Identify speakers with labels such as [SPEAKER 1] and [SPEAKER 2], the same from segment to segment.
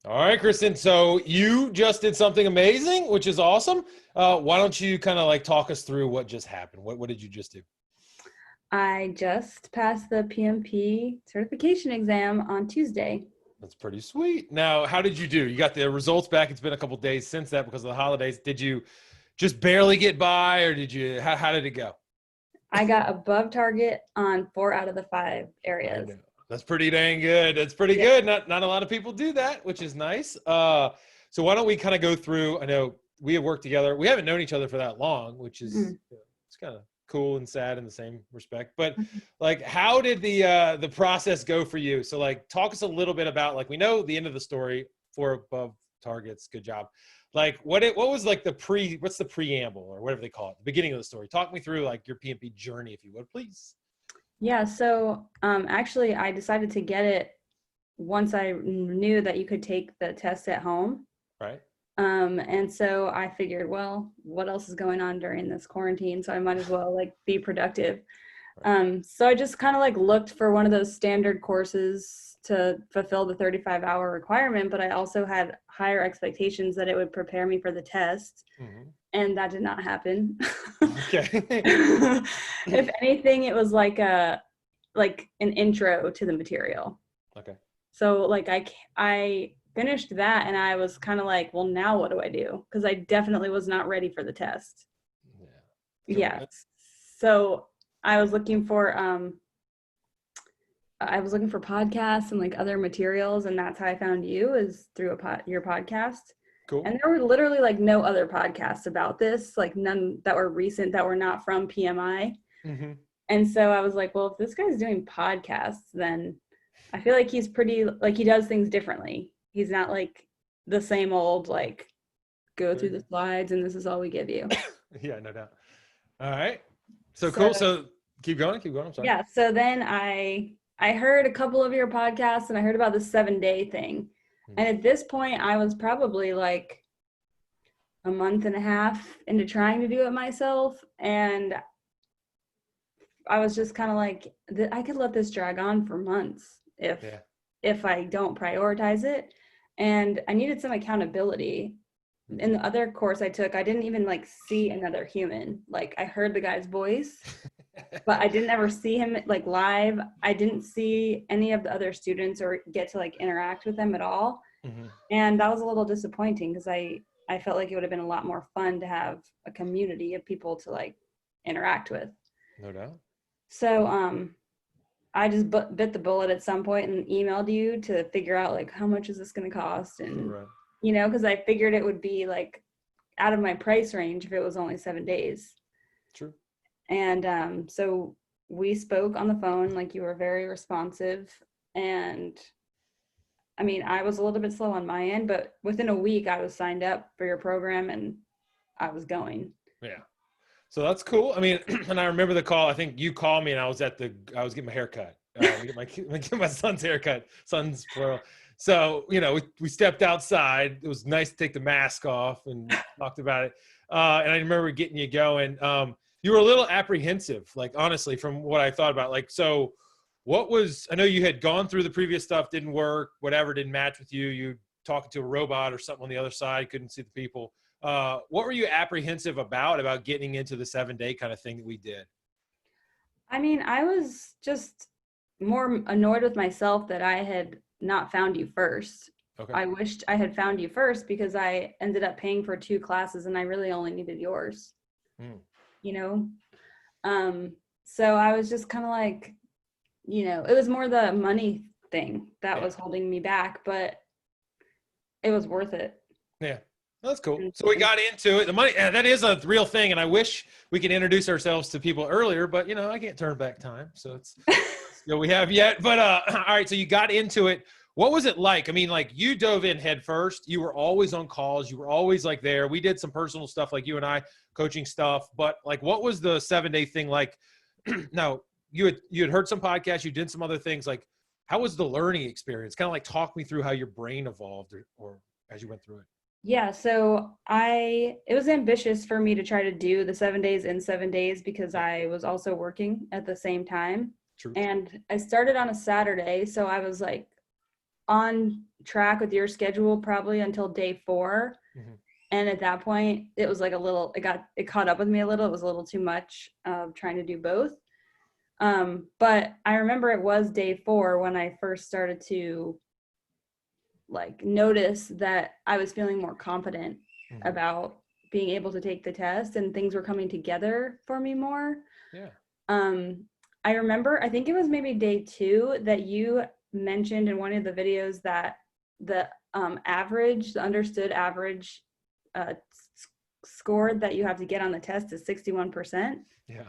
[SPEAKER 1] All right, Kristen. So you just did something amazing, which is awesome. Why don't you kind of like talk us through what just happened? What did you just do?
[SPEAKER 2] I just passed the PMP certification exam on Tuesday.
[SPEAKER 1] That's pretty sweet. Now, how did you do? You got the results back. It's been a couple days since that because of the holidays. Did you just barely get by, or did you? How did it go?
[SPEAKER 2] I got above target on 4 out of the 5
[SPEAKER 1] I
[SPEAKER 2] areas.
[SPEAKER 1] know. That's pretty dang good. That's pretty
[SPEAKER 2] Yeah.
[SPEAKER 1] good. Not a lot of people do that, which is nice. So why don't we kind of go through? I know we have worked together. We haven't known each other for that long, which is
[SPEAKER 2] Mm.
[SPEAKER 1] it's kind of cool and sad in the same respect. But like, how did the process go for you? So like, talk us a little bit about like we know the end of the story, 4 above targets. Good job. Like what was like what's the preamble or whatever they call it, the beginning of the story? Talk me through like your PMP journey, if you would, please.
[SPEAKER 2] Yeah, so actually I decided to get it once I knew that you could take the test at home.
[SPEAKER 1] Right.
[SPEAKER 2] And so I figured, well, what else is going on during this quarantine? So I might as well like be productive.
[SPEAKER 1] Right.
[SPEAKER 2] So I just kind of like looked for one of those standard courses to fulfill the 35-hour requirement, but I also had higher expectations that it would prepare me for the test,
[SPEAKER 1] Mhm.
[SPEAKER 2] and that did not happen.
[SPEAKER 1] Okay.
[SPEAKER 2] If anything, it was like an intro to the material.
[SPEAKER 1] Okay.
[SPEAKER 2] So like I finished that and I was kind of like, well, now what do I do? Because I definitely was not ready for the test.
[SPEAKER 1] Yeah. So
[SPEAKER 2] Yeah. So I was looking for podcasts and like other materials, and that's how I found you, is through your podcast.
[SPEAKER 1] cool.
[SPEAKER 2] And there were literally like no other podcasts about this, like none that were recent that were not from PMI.
[SPEAKER 1] Hmm.
[SPEAKER 2] And so I was like, well, if this guy's doing podcasts, then I feel like he's pretty, like he does things differently. He's not like the same old, like go
[SPEAKER 1] Very
[SPEAKER 2] through the
[SPEAKER 1] good.
[SPEAKER 2] slides and this is all we give you.
[SPEAKER 1] Yeah, no doubt. All right. So
[SPEAKER 2] So
[SPEAKER 1] cool. So keep going. Keep going. I'm sorry.
[SPEAKER 2] yeah, so then I heard a couple of your podcasts and I heard about the 7-day thing.
[SPEAKER 1] Hmm.
[SPEAKER 2] And at this point I was probably like a month and a half into trying to do it myself. And I was just kind of like, I could let this drag on for months
[SPEAKER 1] Yeah.
[SPEAKER 2] if I don't prioritize it. And I needed some accountability. In the other course I took, I didn't even like see another human. Like I heard the guy's voice, but I didn't ever see him like live. I didn't see any of the other students or get to like interact with them at all.
[SPEAKER 1] Hmm.
[SPEAKER 2] And that was a little disappointing because I felt like it would have been a lot more fun to have a community of people to like interact with.
[SPEAKER 1] No doubt.
[SPEAKER 2] So I just bit the bullet at some point and emailed you to figure out like how much is this going to cost, and
[SPEAKER 1] Right.
[SPEAKER 2] because I figured it would be like out of my price range if it was only 7 days.
[SPEAKER 1] True.
[SPEAKER 2] And so we spoke on the phone, like you were very responsive. And I mean, I was a little bit slow on my end, but within a week I was signed up for your program and I was going.
[SPEAKER 1] Yeah. So that's cool. I mean, and I remember the call. I think you called me, and I was getting my haircut. Get my son's haircut. Son's plural. So we stepped outside. It was nice to take the mask off and talked about it. And I remember getting you going. You were a little apprehensive, like honestly, from what I thought about. Like, so what was? I know you had gone through the previous stuff, didn't work, whatever, didn't match with you. You talking to a robot or something on the other side, couldn't see the people. What were you apprehensive about getting into the 7-day kind of thing that we did?
[SPEAKER 2] I mean, I was just more annoyed with myself that I had not found you first.
[SPEAKER 1] Okay.
[SPEAKER 2] I wished I had found you first because I ended up paying for 2 classes and I really only needed yours,
[SPEAKER 1] Mm.
[SPEAKER 2] you know? So I was just kind of like, it was more the money thing that
[SPEAKER 1] Yeah.
[SPEAKER 2] was holding me back, but it was worth it.
[SPEAKER 1] Yeah. That's cool.
[SPEAKER 2] And,
[SPEAKER 1] So we
[SPEAKER 2] and
[SPEAKER 1] got into it. The money, that is a real thing. And I wish we could introduce ourselves to people earlier, but I can't turn back time. So it's still we have yet. But all right. So you got into it. What was it like? I mean, like you dove in head first. You were always on calls. You were always like there. We did some personal stuff like you and I, coaching stuff. But like, what was the 7-day thing like? Now, you had heard some podcasts. You did some other things. Like, how was the learning experience? Kind of like talk me through how your brain evolved or as you went through it.
[SPEAKER 2] yeah, so it was ambitious for me to try to do the 7 days in 7 days because
[SPEAKER 1] Yeah.
[SPEAKER 2] I was also working at the same time.
[SPEAKER 1] True.
[SPEAKER 2] And I started on a Saturday, so I was like, on track with your schedule probably until day 4.
[SPEAKER 1] Mm-hmm.
[SPEAKER 2] And at that point, it was like it caught up with me a little. It was a little too much of trying to do both. But I remember it was day 4 when I first started to like notice that I was feeling more confident about being able to take the test, and things were coming together for me more.
[SPEAKER 1] Yeah.
[SPEAKER 2] I remember, I think it was maybe day 2 that you mentioned in one of the videos that the the understood average score that you have to get on the test is 61%.
[SPEAKER 1] Yeah.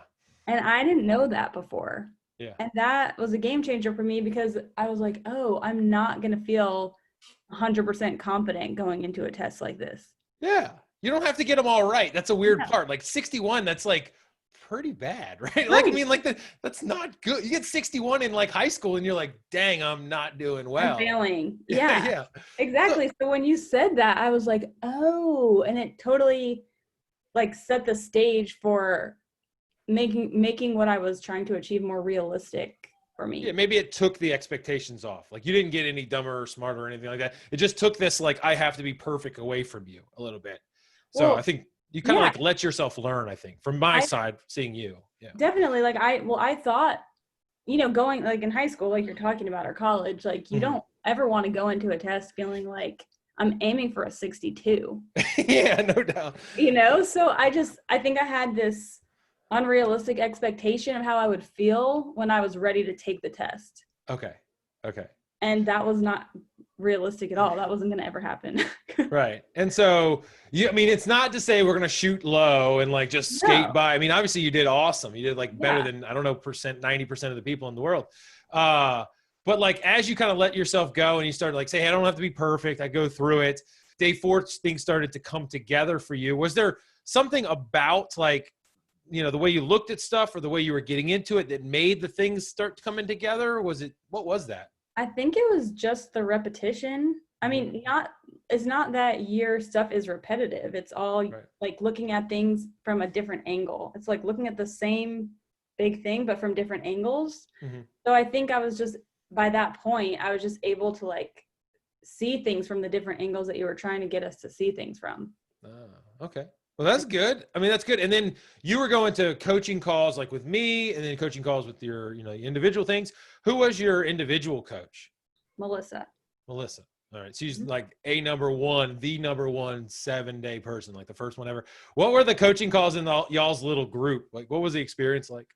[SPEAKER 2] And I didn't know that before.
[SPEAKER 1] Yeah.
[SPEAKER 2] And that was a game changer for me, because I was like, oh, I'm not going to feel 100% confident going into a test like this.
[SPEAKER 1] Yeah. You don't have to get them all right. That's a weird part. Like 61, that's like pretty bad, right? Like, I mean, like that's not good. You get 61 in like high school and you're like, dang, I'm not doing well.
[SPEAKER 2] I'm failing.
[SPEAKER 1] Yeah.
[SPEAKER 2] Yeah. Exactly. So when you said that, I was like, oh, and it totally like set the stage for making what I was trying to achieve more realistic for me.
[SPEAKER 1] Yeah, maybe it took the expectations off. Like you didn't get any dumber or smarter or anything like that. It just took this like I have to be perfect away from you a little bit. So
[SPEAKER 2] Well,
[SPEAKER 1] I think you kind of like let yourself learn, I think, from my side, seeing you. Yeah.
[SPEAKER 2] Definitely. Like I thought, going like in high school, like you're talking about, or college, like you don't ever want to go into a test feeling like I'm aiming for a 62.
[SPEAKER 1] Yeah, no doubt.
[SPEAKER 2] So I think I had this unrealistic expectation of how I would feel when I was ready to take the test.
[SPEAKER 1] Okay.
[SPEAKER 2] And that was not realistic at all. That wasn't going to ever happen.
[SPEAKER 1] Right. And so I mean, it's not to say we're going to shoot low and like just skate by. I mean, obviously you did awesome. You did like better than, I don't know, 90% of the people in the world. But like, as you kind of let yourself go and you started like, say, hey, I don't have to be perfect. I go through it. Day 4, things started to come together for you. Was there something about like, the way you looked at stuff or the way you were getting into it that made the things start coming together? What was that?
[SPEAKER 2] I think it was just the repetition. I mean, it's not that your stuff is repetitive. It's all like looking at things from a different angle. It's like looking at the same big thing, but from different angles. So I think by that point, I was just able to like see things from the different angles that you were trying to get us to see things from.
[SPEAKER 1] Okay. Well, that's good. I mean, that's good. And then you were going to coaching calls like with me, and then coaching calls with your, individual things. Who was your individual coach?
[SPEAKER 2] Melissa.
[SPEAKER 1] All right. She's like the number one 7-day person, like the first one ever. What were the coaching calls in y'all's little group? Like, what was the experience like?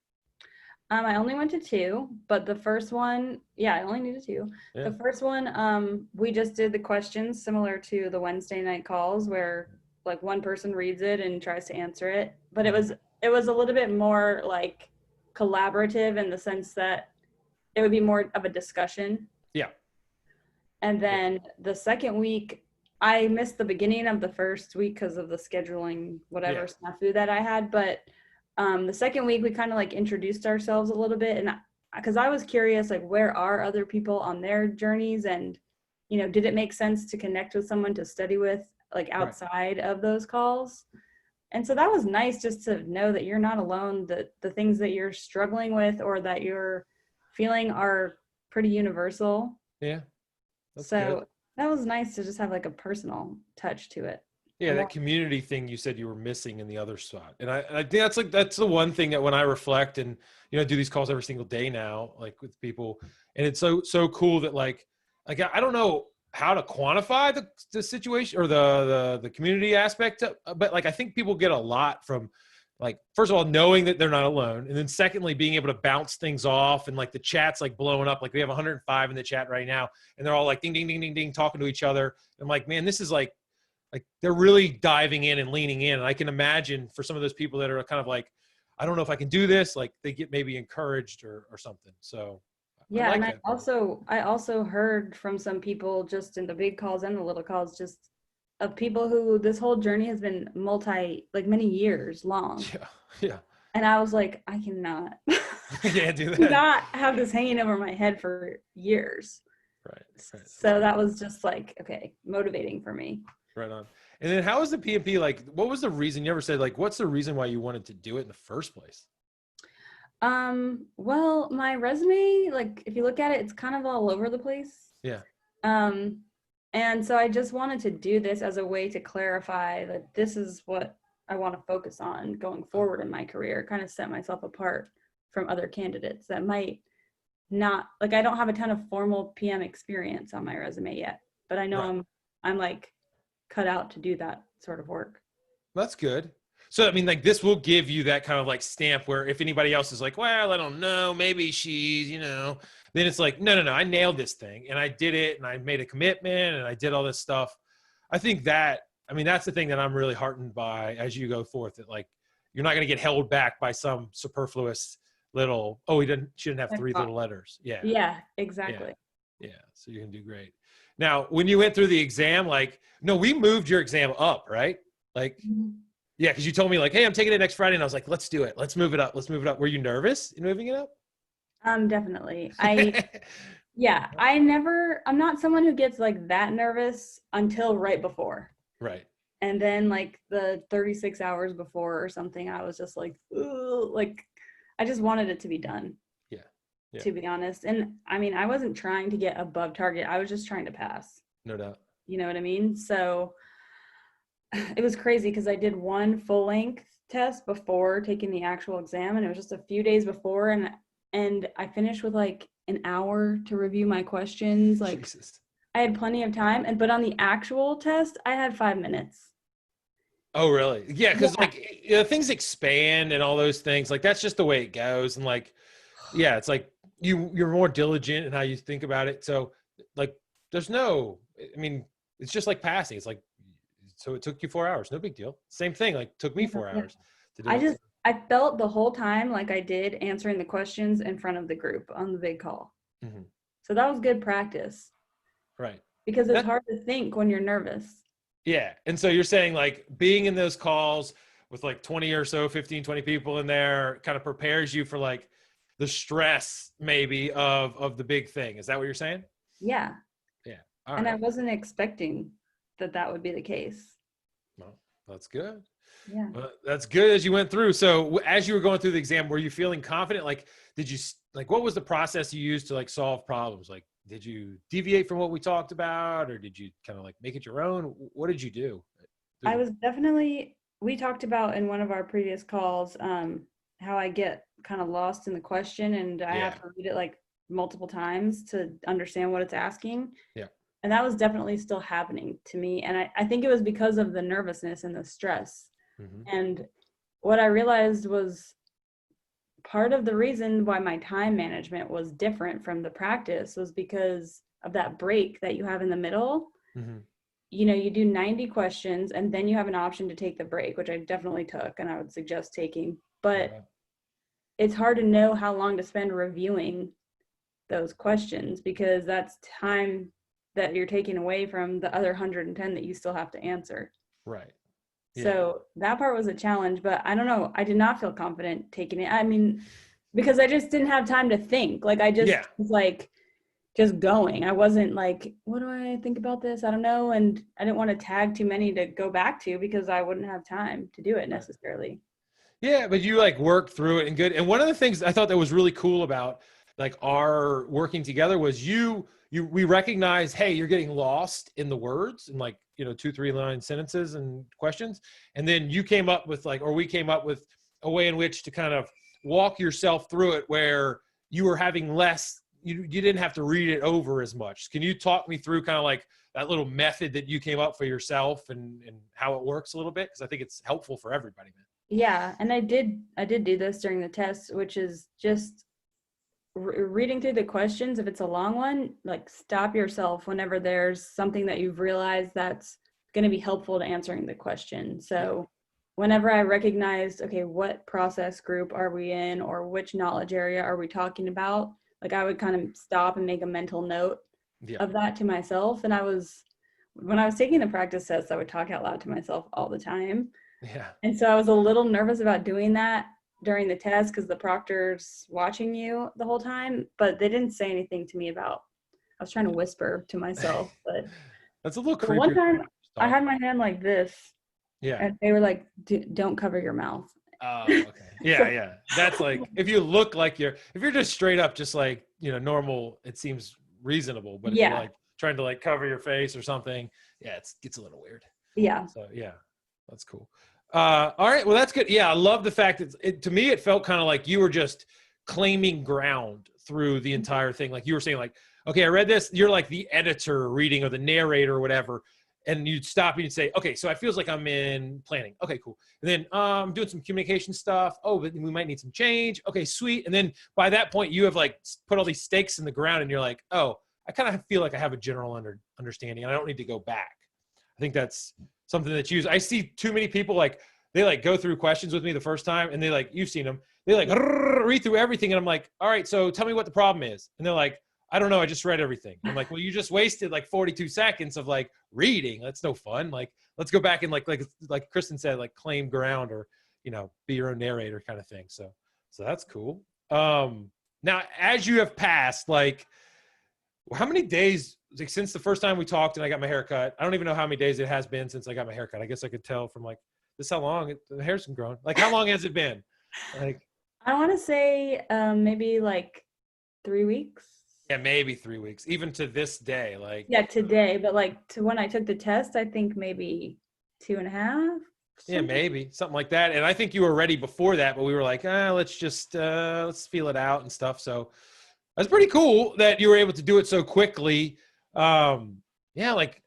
[SPEAKER 2] I only went to 2, but the first one, I only needed 2. Yeah. The first one, we just did the questions similar to the Wednesday night calls where like one person reads it and tries to answer it, but it was a little bit more like collaborative in the sense that it would be more of a discussion. Yeah. And then the second week, I missed the beginning of the first week because of the scheduling, whatever snafu that I had. But the second week, we kind of like introduced ourselves a little bit. And because I was curious, like, where are other people on their journeys? And, did it make sense to connect with someone to study with, like outside of those calls? And so that was nice just to know that you're not alone, that the things that you're struggling with or that you're feeling are pretty universal. Yeah. That's good. That was nice to just have like a personal touch to it.
[SPEAKER 1] Yeah, that community thing you said you were missing in the other spot. And I think that's the one thing that when I reflect and, do these calls every single day now, like with people, and it's so cool that like I don't know how to quantify the situation or the community aspect, but like I think people get a lot from like, first of all, knowing that they're not alone, and then secondly, being able to bounce things off, and like the chat's like blowing up. Like we have 105 in the chat right now, and they're all like ding ding ding ding ding talking to each other. I'm like, man, this is like they're really diving in and leaning in. And I can imagine for some of those people that are kind of like, I don't know if I can do this, like they get maybe encouraged or something. So
[SPEAKER 2] yeah, I like I also heard from some people just in the big calls and the little calls, just of people who this whole journey has been many years long. Yeah. And I was like, I cannot do that. Not have this hanging over my head for years. Right. So that was just like, okay, motivating for me.
[SPEAKER 1] Right on. And then how was the PMP? Like, what was the reason? You ever said like, what's the reason why you wanted to do it in the first place?
[SPEAKER 2] Well, my resume, like if you look at it, it's kind of all over the place. Yeah. And so I just wanted to do this as a way to clarify that this is what I want to focus on going forward in my career, kind of set myself apart from other candidates that might not, like, I don't have a ton of formal PM experience on my resume yet, but I know
[SPEAKER 1] Right.
[SPEAKER 2] I'm like cut out to do that sort of work.
[SPEAKER 1] That's good. So, I mean, like this will give you that kind of like stamp where if anybody else is like, well, I don't know, maybe she's, then it's like, no, I nailed this thing and I did it and I made a commitment and I did all this stuff. I think that, I mean, that's the thing that I'm really heartened by as you go forth, that like, you're not going to get held back by some superfluous little, oh, she didn't have 3 little letters. Yeah.
[SPEAKER 2] Yeah,
[SPEAKER 1] Yeah.
[SPEAKER 2] exactly.
[SPEAKER 1] Yeah. So you can do great. Now, when you went through the exam, like, no, we moved your exam up, right? Like, yeah, because you told me like, hey, I'm taking it next Friday. And I was like, let's do it. Let's move it up. Let's move it up. Were you nervous in moving it up?
[SPEAKER 2] Definitely. Yeah, I'm not someone who gets like that nervous until right before.
[SPEAKER 1] Right.
[SPEAKER 2] And then like the 36 hours before or something, I was just like, ooh, like I just wanted it to be done.
[SPEAKER 1] Yeah.
[SPEAKER 2] To be honest. And I mean, I wasn't trying to get above target. I was just trying to pass.
[SPEAKER 1] No doubt.
[SPEAKER 2] You know what I mean? So it was crazy because I did one full length test before taking the actual exam, and it was just a few days before, and I finished with like an hour to review my questions. Like
[SPEAKER 1] Jesus.
[SPEAKER 2] I had plenty of time, but on the actual test, I had 5 minutes.
[SPEAKER 1] Oh, really? Yeah, because
[SPEAKER 2] Yeah.
[SPEAKER 1] like things expand and all those things. Like that's just the way it goes. And like, yeah, it's like you're more diligent in how you think about it. So like, I mean, it's just like passing. It's like, so it took you 4 hours. No big deal. Same thing. Like took me 4 hours to do it.
[SPEAKER 2] I felt the whole time like I did answering the questions in front of the group on the big call.
[SPEAKER 1] Mm-hmm.
[SPEAKER 2] So that was good practice.
[SPEAKER 1] Right.
[SPEAKER 2] Because it's hard to think when you're nervous.
[SPEAKER 1] Yeah. And so you're saying like being in those calls with like 20 or so, 15, 20 people in there kind of prepares you for like the stress maybe of the big thing. Is that what you're saying?
[SPEAKER 2] Yeah.
[SPEAKER 1] Yeah.
[SPEAKER 2] All right. I wasn't expecting that would be the case.
[SPEAKER 1] Well, that's good.
[SPEAKER 2] Yeah.
[SPEAKER 1] That's good as you went through. So as you were going through the exam, were you feeling confident? Like, what was the process you used to like solve problems? Like, did you deviate from what we talked about, or did you kind of like make it your own? What did you do?
[SPEAKER 2] We talked about in one of our previous calls, how I get kind of lost in the question and I have to read it like multiple times to understand what it's asking.
[SPEAKER 1] Yeah.
[SPEAKER 2] And that was definitely still happening to me. And I think it was because of the nervousness and the stress. Mm-hmm. And what I realized was part of the reason why my time management was different from the practice was because of that break that you have in the middle. Mm-hmm. You know, you do 90 questions and then you have an option to take the break, which I definitely took and I would suggest taking. But it's hard to know how long to spend reviewing those questions because that's time that you're taking away from the other 110 that you still have to answer.
[SPEAKER 1] Right.
[SPEAKER 2] Yeah. So that part was a challenge, but I don't know. I did not feel confident taking it. I mean, because I just didn't have time to think. Like I just was like, just going. I wasn't like, what do I think about this? I don't know. And I didn't want to tag too many to go back to because I wouldn't have time to do it necessarily.
[SPEAKER 1] Yeah, but you like worked through it and good. And one of the things I thought that was really cool about like our working together was we recognize, hey, you're getting lost in the words and like, 2-3 line sentences and questions. And then you came up with we came up with a way in which to kind of walk yourself through it where you were having less, you didn't have to read it over as much. Can you talk me through kind of like that little method that you came up for yourself and how it works a little bit? Because I think it's helpful for everybody, man.
[SPEAKER 2] Yeah, and I did do this during the test, which is just reading through the questions. If it's a long one, like stop yourself whenever there's something that you've realized that's going to be helpful to answering the question. So whenever I recognized, okay, what process group are we in or which knowledge area are we talking about? Like I would kind of stop and make a mental note of that to myself. And when I was taking the practice test, I would talk out loud to myself all the time.
[SPEAKER 1] Yeah.
[SPEAKER 2] And so I was a little nervous about doing that during the test because the proctor's watching you the whole time, but they didn't say anything to me about, I was trying to whisper to myself, but
[SPEAKER 1] that's a little creepy.
[SPEAKER 2] One time I had my hand like this.
[SPEAKER 1] Yeah.
[SPEAKER 2] And they were like, don't cover your mouth.
[SPEAKER 1] Oh, okay. Yeah, yeah. That's like, if you look like if you're just straight up, just like, normal, it seems reasonable. But if you're like trying to like cover your face or something. Yeah, it gets a little weird.
[SPEAKER 2] Yeah.
[SPEAKER 1] So yeah, that's cool. All right, well that's good. Yeah, I love the fact that to me it felt kind of like you were just claiming ground through the entire thing. Like you were saying, like, okay, I read this. You're like the editor reading or the narrator or whatever, and you'd stop and you'd say, okay, so it feels like I'm in planning. Okay, cool. And then I'm doing some communication stuff. Oh, but we might need some change. Okay, sweet. And then by that point, you have like put all these stakes in the ground, and you're like, oh, I kind of feel like I have a general understanding, and I don't need to go back. I think that's something that's used. I see too many people like they like go through questions with me the first time, and they like, you've seen them. They like read through everything, and I'm like, all right, so tell me what the problem is. And they're like, I don't know, I just read everything. I'm like, well, you just wasted like 42 seconds of like reading. That's no fun. Like, let's go back and like Kristen said, like claim ground or, you know, be your own narrator kind of thing. So that's cool. Now, as you have passed, like, how many days, like since the first time we talked and I got my hair cut, I don't even know how many days it has been since I got my hair cut. I guess I could tell from like, this how long the hair's been growing. Like, how long has it been? Like,
[SPEAKER 2] I want to say maybe like 3 weeks.
[SPEAKER 1] yeah, maybe 3 weeks, even to this day. Like,
[SPEAKER 2] Yeah, today, but like to when I took the test, I think maybe 2.5.
[SPEAKER 1] yeah, maybe something like that. And I think you were ready before that, but we were like, let's just let's feel it out and stuff. So that's pretty cool that you were able to do it so quickly. Yeah, like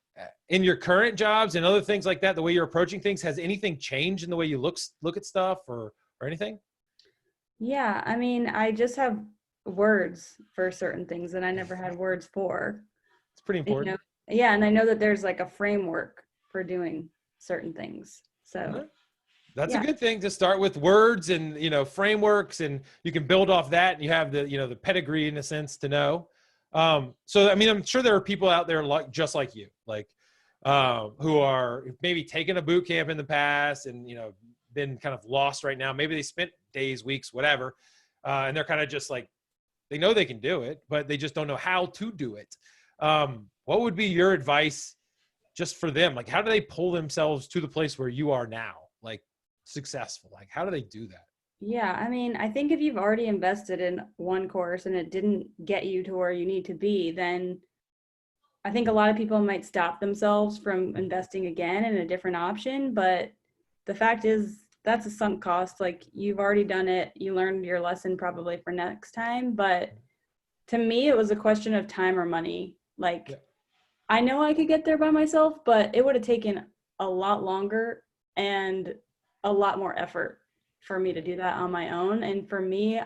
[SPEAKER 1] in your current jobs and other things like that, the way you're approaching things, has anything changed in the way you look at stuff or anything?
[SPEAKER 2] Yeah, I mean, I just have words for certain things that I never had words for.
[SPEAKER 1] It's pretty
[SPEAKER 2] You
[SPEAKER 1] important.
[SPEAKER 2] know? Yeah, and I know that there's like a framework for doing certain things. So
[SPEAKER 1] Okay. That's
[SPEAKER 2] yeah.
[SPEAKER 1] a good thing to start with, words and, you know, frameworks, and you can build off that, and you have the, you know, the pedigree in a sense to know. So, I mean, I'm sure there are people out there like, just like you, like, who are maybe taking a boot camp in the past and, you know, been kind of lost right now. Maybe they spent days, weeks, whatever. And they're kind of just like, they know they can do it, but they just don't know how to do it. What would be your advice just for them? Like, how do they pull themselves to the place where you are now? Like, successful? Like, how do they do that?
[SPEAKER 2] Yeah, I mean, I think if you've already invested in one course and it didn't get you to where you need to be, then I think a lot of people might stop themselves from investing again in a different option. But the fact is, that's a sunk cost. Like, you've already done it. You learned your lesson probably for next time. But to me, it was a question of time or money. Like,
[SPEAKER 1] Yeah.
[SPEAKER 2] I know I could get there by myself, but it would have taken a lot longer and a lot more effort for me to do that on my own. And for me,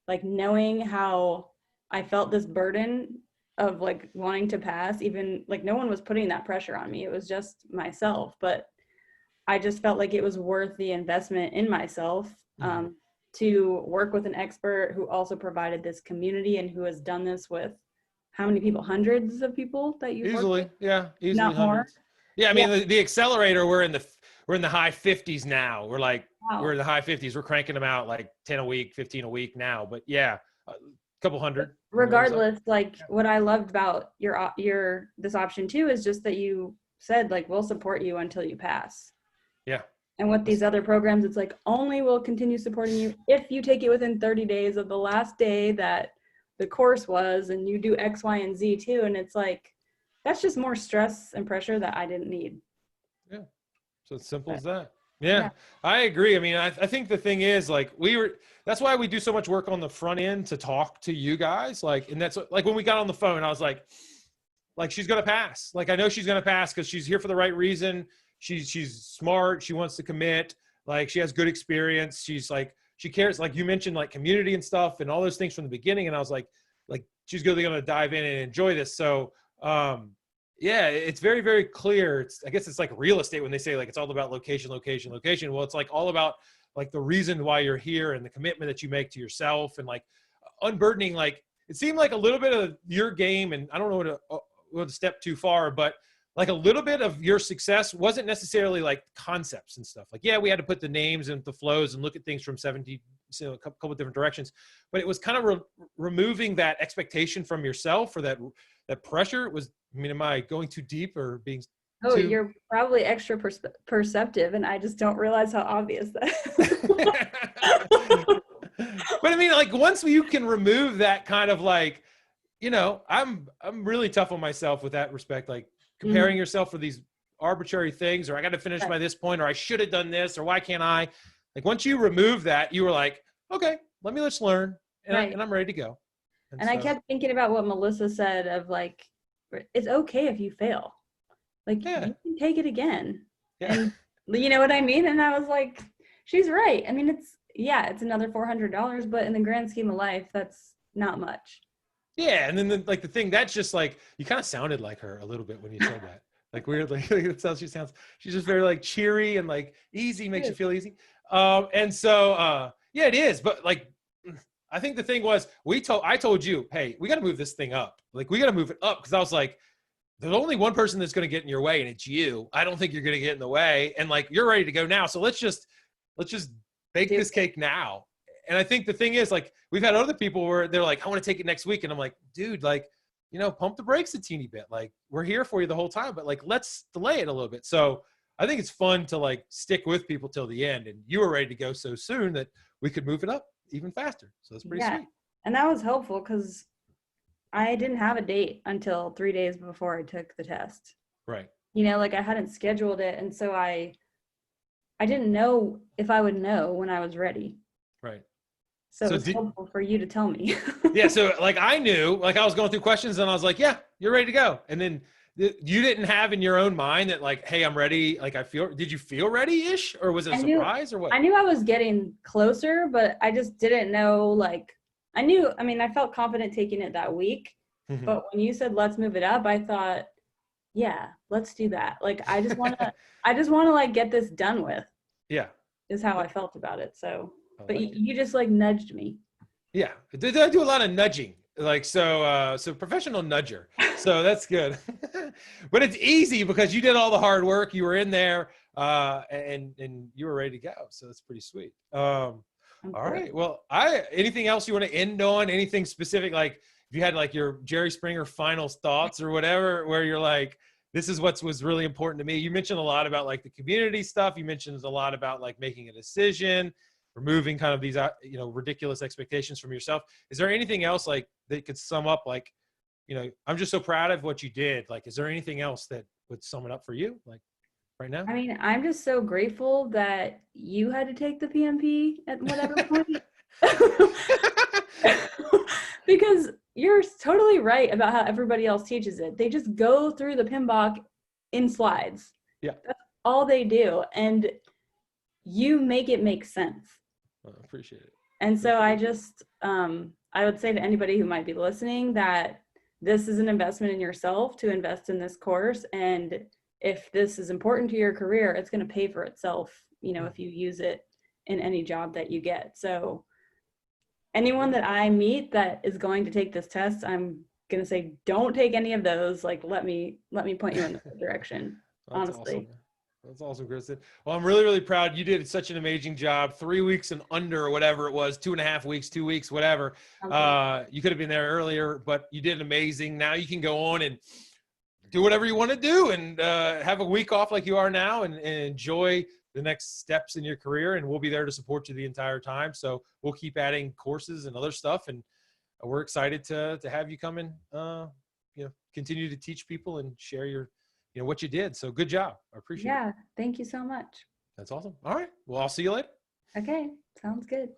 [SPEAKER 2] like, knowing how I felt this burden of like wanting to pass, even like no one was putting that pressure on me. It was just myself. But I just felt like it was worth the investment in myself, to work with an expert who also provided this community and who has done this with how many people? Hundreds of people that you've worked with?
[SPEAKER 1] Easily. Yeah. Easily
[SPEAKER 2] Not more.
[SPEAKER 1] hundreds. Yeah. I
[SPEAKER 2] Yeah.
[SPEAKER 1] mean, the accelerator, we're in the high 50s now. We're like,
[SPEAKER 2] Wow.
[SPEAKER 1] we're in the high 50s. We're cranking them out like 10 a week, 15 a week now, but yeah, a couple hundred.
[SPEAKER 2] Regardless, like, what I loved about your this option too is just that you said, like, we'll support you until you pass.
[SPEAKER 1] Yeah.
[SPEAKER 2] And with these other programs, it's like, only will continue supporting you if you take it within 30 days of the last day that the course was, and you do X, Y, and Z too. And it's like, that's just more stress and pressure that I didn't need.
[SPEAKER 1] Yeah. So it's simple as that. Yeah, I agree. I mean, I think the thing is, like, that's why we do so much work on the front end to talk to you guys. Like, and that's like when we got on the phone, I was like, she's going to pass. Like, I know she's going to pass because she's here for the right reason. She's smart. She wants to commit. Like, she has good experience. She's like, she cares. Like you mentioned, like community and stuff and all those things from the beginning. And I was like, she's really going to dive in and enjoy this. So, yeah, it's very, very clear. I guess it's like real estate when they say like it's all about location, location, location. Well, it's like all about like the reason why you're here and the commitment that you make to yourself and like unburdening. Like, it seemed like a little bit of your game, and I don't know what to step too far, but like a little bit of your success wasn't necessarily like concepts and stuff. Like, yeah, we had to put the names and the flows and look at things from 70, a couple of different directions, but it was kind of removing that expectation from yourself, or that pressure. Was, I mean, am I going too deep or being
[SPEAKER 2] You're probably extra perceptive, and I just don't realize how obvious that.
[SPEAKER 1] But I mean, like, once you can remove that kind of like you know, I'm really tough on myself with that respect, like
[SPEAKER 2] Mhm.
[SPEAKER 1] comparing yourself for these arbitrary things, or I got to finish
[SPEAKER 2] Right.
[SPEAKER 1] by this point, or I should have done this, or why can't I? Like once you remove that, you were like, okay, let me just learn, and
[SPEAKER 2] Right.
[SPEAKER 1] I'm ready to go. And
[SPEAKER 2] And I
[SPEAKER 1] so,
[SPEAKER 2] kept thinking about what Melissa said of like, it's okay if you fail. Like
[SPEAKER 1] yeah,
[SPEAKER 2] you can take it again.
[SPEAKER 1] yeah,
[SPEAKER 2] And you know what I mean? And I was like, she's right. I mean, it's another $400, but in the grand scheme of life, that's not much.
[SPEAKER 1] yeah. And then like the thing that's just like you kind of sounded like her a little bit when you said that. Like weirdly, that's how she sounds. She's just very like cheery and like easy, makes you
[SPEAKER 2] Good.
[SPEAKER 1] feel easy. And so yeah, it is. But like I think the thing was I told you, hey, we got to move this thing up. Like we got to move it up because I was like, there's only one person that's going to get in your way, and it's you. I don't think you're going to get in the way, and like you're ready to go now. So let's just bake
[SPEAKER 2] Do
[SPEAKER 1] this cake now. And I think the thing is, like, we've had other people where they're like, I want to take it next week, and I'm like, dude, like, you know, pump the brakes a teeny bit. Like, we're here for you the whole time, but like, let's delay it a little bit. So I think it's fun to like stick with people till the end, and you were ready to go so soon that we could move it up even faster. So that's pretty
[SPEAKER 2] Yeah.
[SPEAKER 1] sweet.
[SPEAKER 2] And that was helpful because I didn't have a date until 3 days before I took the test.
[SPEAKER 1] Right.
[SPEAKER 2] You know, like I hadn't scheduled it. And so I didn't know if I would know when I was ready.
[SPEAKER 1] Right.
[SPEAKER 2] So it
[SPEAKER 1] So
[SPEAKER 2] was helpful for you to tell me.
[SPEAKER 1] yeah, so like I knew, like I was going through questions and I was like, yeah, you're ready to go. And then you didn't have in your own mind that like, hey, I'm ready. Like did you feel ready-ish or was it a
[SPEAKER 2] I knew
[SPEAKER 1] surprise or
[SPEAKER 2] I
[SPEAKER 1] what?
[SPEAKER 2] knew I was getting closer, but I just didn't know like I mean, I felt confident taking it that week.
[SPEAKER 1] Mhm.
[SPEAKER 2] But when you said let's move it up, I thought, yeah, let's do that. Like I just wanna like get this done with
[SPEAKER 1] Yeah,
[SPEAKER 2] is how I felt about it. So
[SPEAKER 1] I
[SPEAKER 2] but
[SPEAKER 1] like it.
[SPEAKER 2] you just like nudged me.
[SPEAKER 1] Yeah, I do a lot of nudging, like so professional nudger. So that's good. But it's easy because you did all the hard work. You were in there, and you were ready to go. So that's pretty sweet.
[SPEAKER 2] I'm
[SPEAKER 1] All
[SPEAKER 2] thrilled.
[SPEAKER 1] right. Well, anything else you want to end on? Anything specific? Like if you had like your Jerry Springer final thoughts or whatever, where you're like, this is what was really important to me. You mentioned a lot about like the community stuff. You mentioned a lot about like making a decision, removing kind of these ridiculous expectations from yourself. Is there anything else like that could sum up like, I'm just so proud of what you did. Like, is there anything else that would sum it up for you like right now?
[SPEAKER 2] I mean, I'm just so grateful that you had to take the PMP at whatever point. Because you're totally right about how everybody else teaches it. They just go through the PMBOK in slides.
[SPEAKER 1] Yeah,
[SPEAKER 2] That's all they do. And you make it make sense.
[SPEAKER 1] I appreciate it.
[SPEAKER 2] And so
[SPEAKER 1] Appreciate
[SPEAKER 2] I
[SPEAKER 1] it.
[SPEAKER 2] just, I would say to anybody who might be listening that this is an investment in yourself to invest in this course. And if this is important to your career, it's going to pay for itself, you know, if you use it in any job that you get. So anyone that I meet that is going to take this test, I'm going to say, don't take any of those. Like, let me point you in the right direction,
[SPEAKER 1] That's awesome.
[SPEAKER 2] honestly.
[SPEAKER 1] That's awesome, Kristen. Well, I'm really, really proud. You did such an amazing job. 3 weeks and under, or whatever it was, 2.5 weeks, 2 weeks, whatever.
[SPEAKER 2] Sounds
[SPEAKER 1] You could have been there earlier, but you did amazing. Now you can go on and do whatever you want to do and have a week off like you are now and enjoy the next steps in your career. And we'll be there to support you the entire time. So we'll keep adding courses and other stuff. And we're excited to have you come and, continue to teach people and share what you did. So good job. I appreciate it.
[SPEAKER 2] Yeah. Thank you so much.
[SPEAKER 1] That's awesome. All right. Well, I'll see you later.
[SPEAKER 2] Okay. Sounds good.